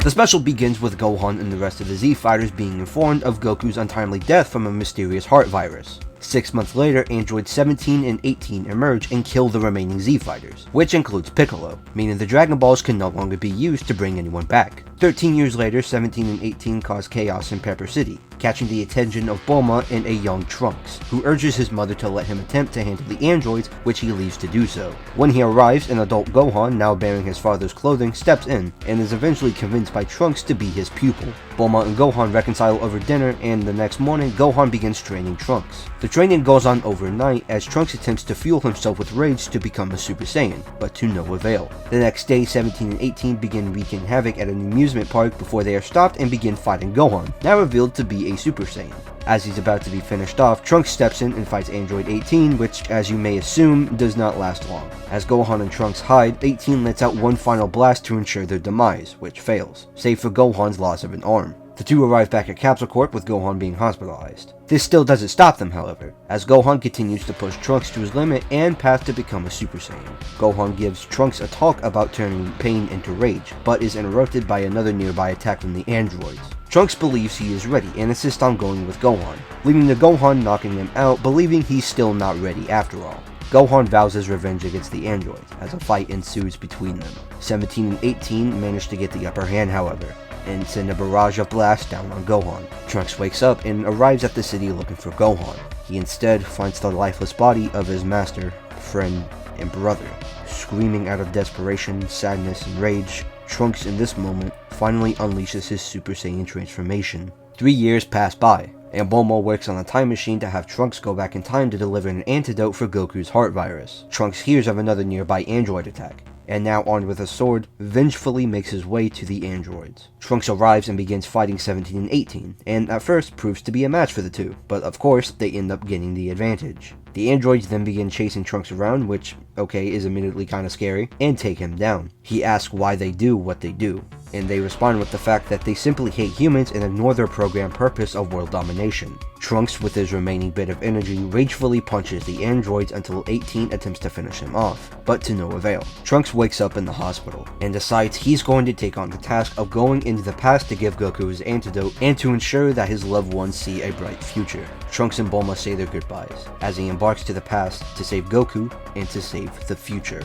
The special begins with Gohan and the rest of the Z Fighters being informed of Goku's untimely death from a mysterious heart virus. 6 months later, androids 17 and 18 emerge and kill the remaining Z Fighters, which includes Piccolo, meaning the Dragon Balls can no longer be used to bring anyone back. 13 years later, 17 and 18 cause chaos in Pepper City, catching the attention of Bulma and a young Trunks, who urges his mother to let him attempt to handle the androids, which he leaves to do so. When he arrives, an adult Gohan, now bearing his father's clothing, steps in, and is eventually convinced by Trunks to be his pupil. Bulma and Gohan reconcile over dinner, and the next morning, Gohan begins training Trunks. The training goes on overnight as Trunks attempts to fuel himself with rage to become a Super Saiyan, but to no avail. The next day, 17 and 18 begin wreaking havoc at an amusement park before they are stopped and begin fighting Gohan, now revealed to be a Super Saiyan. As he's about to be finished off, Trunks steps in and fights Android 18, which, as you may assume, does not last long. As Gohan and Trunks hide, 18 lets out one final blast to ensure their demise, which fails, save for Gohan's loss of an arm. The two arrive back at Capsule Corp with Gohan being hospitalized. This still doesn't stop them, however, as Gohan continues to push Trunks to his limit and path to become a Super Saiyan. Gohan gives Trunks a talk about turning pain into rage, but is interrupted by another nearby attack from the androids. Trunks believes he is ready and insists on going with Gohan, leading to Gohan knocking him out, believing he's still not ready after all. Gohan vows his revenge against the androids, as a fight ensues between them. 17 and 18 manage to get the upper hand, however, and send a barrage of blasts down on Gohan. Trunks wakes up and arrives at the city looking for Gohan. He instead finds the lifeless body of his master, friend, and brother. Screaming out of desperation, sadness, and rage, Trunks in this moment finally unleashes his Super Saiyan transformation. 3 years pass by, and Bulma works on a time machine to have Trunks go back in time to deliver an antidote for Goku's heart virus. Trunks hears of another nearby android attack, and now armed with a sword, vengefully makes his way to the androids. Trunks arrives and begins fighting 17 and 18, and at first proves to be a match for the two, but of course they end up getting the advantage. The androids then begin chasing Trunks around, which, okay, is immediately kinda scary, and take him down. He asks why they do what they do, and they respond with the fact that they simply hate humans and ignore their programmed purpose of world domination. Trunks, with his remaining bit of energy, ragefully punches the androids until 18 attempts to finish him off, but to no avail. Trunks wakes up in the hospital, and decides he's going to take on the task of going into the past to give Goku his antidote, and to ensure that his loved ones see a bright future. Trunks and Bulma say their goodbyes, as he embarks to the past to save Goku, and to save the future.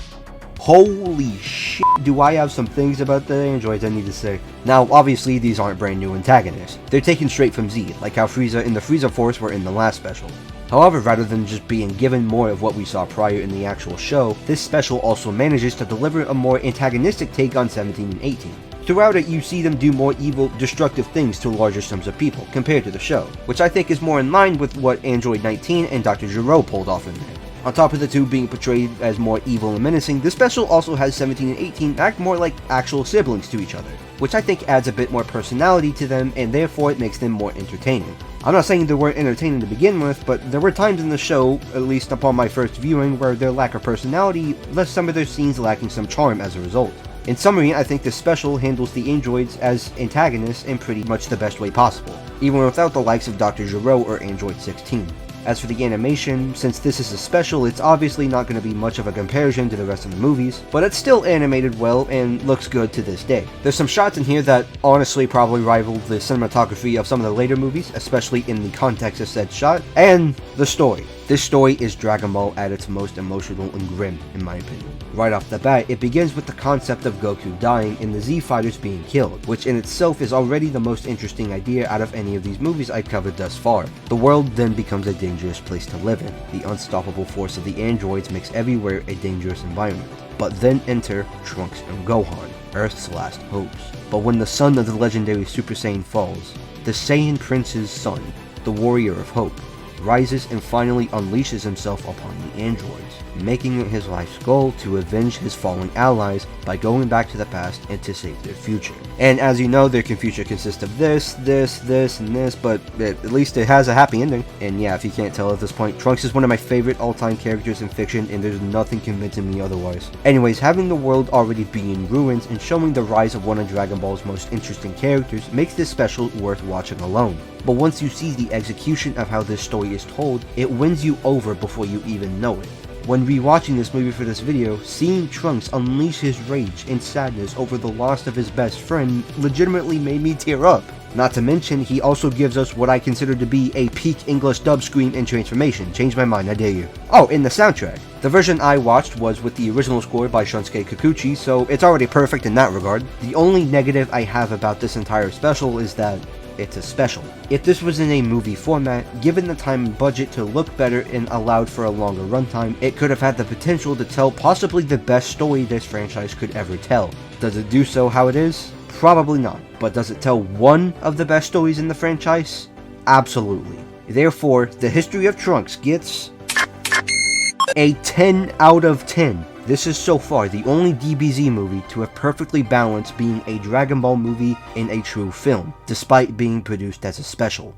Holy shit, do I have some things about the androids I need to say. Now, obviously, these aren't brand new antagonists. They're taken straight from Z, like how Frieza and the Frieza Force were in the last special. However, rather than just being given more of what we saw prior in the actual show, this special also manages to deliver a more antagonistic take on 17 and 18. Throughout it, you see them do more evil, destructive things to larger sums of people, compared to the show, which I think is more in line with what Android 19 and Dr. Gero pulled off in there. On top of the two being portrayed as more evil and menacing, this special also has 17 and 18 act more like actual siblings to each other, which I think adds a bit more personality to them, and therefore it makes them more entertaining. I'm not saying they weren't entertaining to begin with, but there were times in the show, at least upon my first viewing, where their lack of personality left some of their scenes lacking some charm as a result. In summary, I think this special handles the androids as antagonists in pretty much the best way possible, even without the likes of Dr. Gero or Android 16. As for the animation, since this is a special, it's obviously not going to be much of a comparison to the rest of the movies, but it's still animated well and looks good to this day. There's some shots in here that honestly probably rival the cinematography of some of the later movies, especially in the context of said shot, and the story. This story is Dragon Ball at its most emotional and grim, in my opinion. Right off the bat, it begins with the concept of Goku dying and the Z Fighters being killed, which in itself is already the most interesting idea out of any of these movies I've covered thus far. The world then becomes a dangerous place to live in. The unstoppable force of the androids makes everywhere a dangerous environment. But then enter Trunks and Gohan, Earth's last hopes. But when the son of the legendary Super Saiyan falls, the Saiyan Prince's son, the Warrior of Hope, rises and finally unleashes himself upon the androids, making it his life's goal to avenge his fallen allies by going back to the past and to save their future. And as you know, their future consists of this, and this, but at least it has a happy ending. And yeah, if you can't tell at this point, Trunks is one of my favorite all-time characters in fiction, and there's nothing convincing me otherwise. Anyways, having the world already be in ruins and showing the rise of one of Dragon Ball's most interesting characters makes this special worth watching alone. But once you see the execution of how this story is told, it wins you over before you even know it. When rewatching this movie for this video, seeing Trunks unleash his rage and sadness over the loss of his best friend legitimately made me tear up. Not to mention, he also gives us what I consider to be a peak English dub scream and transformation. Change my mind, I dare you. Oh, in the soundtrack. The version I watched was with the original score by Shunsuke Kikuchi, so it's already perfect in that regard. The only negative I have about this entire special is that it's a special. If this was in a movie format, given the time and budget to look better and allowed for a longer runtime, it could have had the potential to tell possibly the best story this franchise could ever tell. Does it do so how it is? Probably not. But does it tell one of the best stories in the franchise? Absolutely. Therefore, The History of Trunks gets a 10 out of 10. This is so far the only DBZ movie to have perfectly balanced being a Dragon Ball movie and a true film, despite being produced as a special.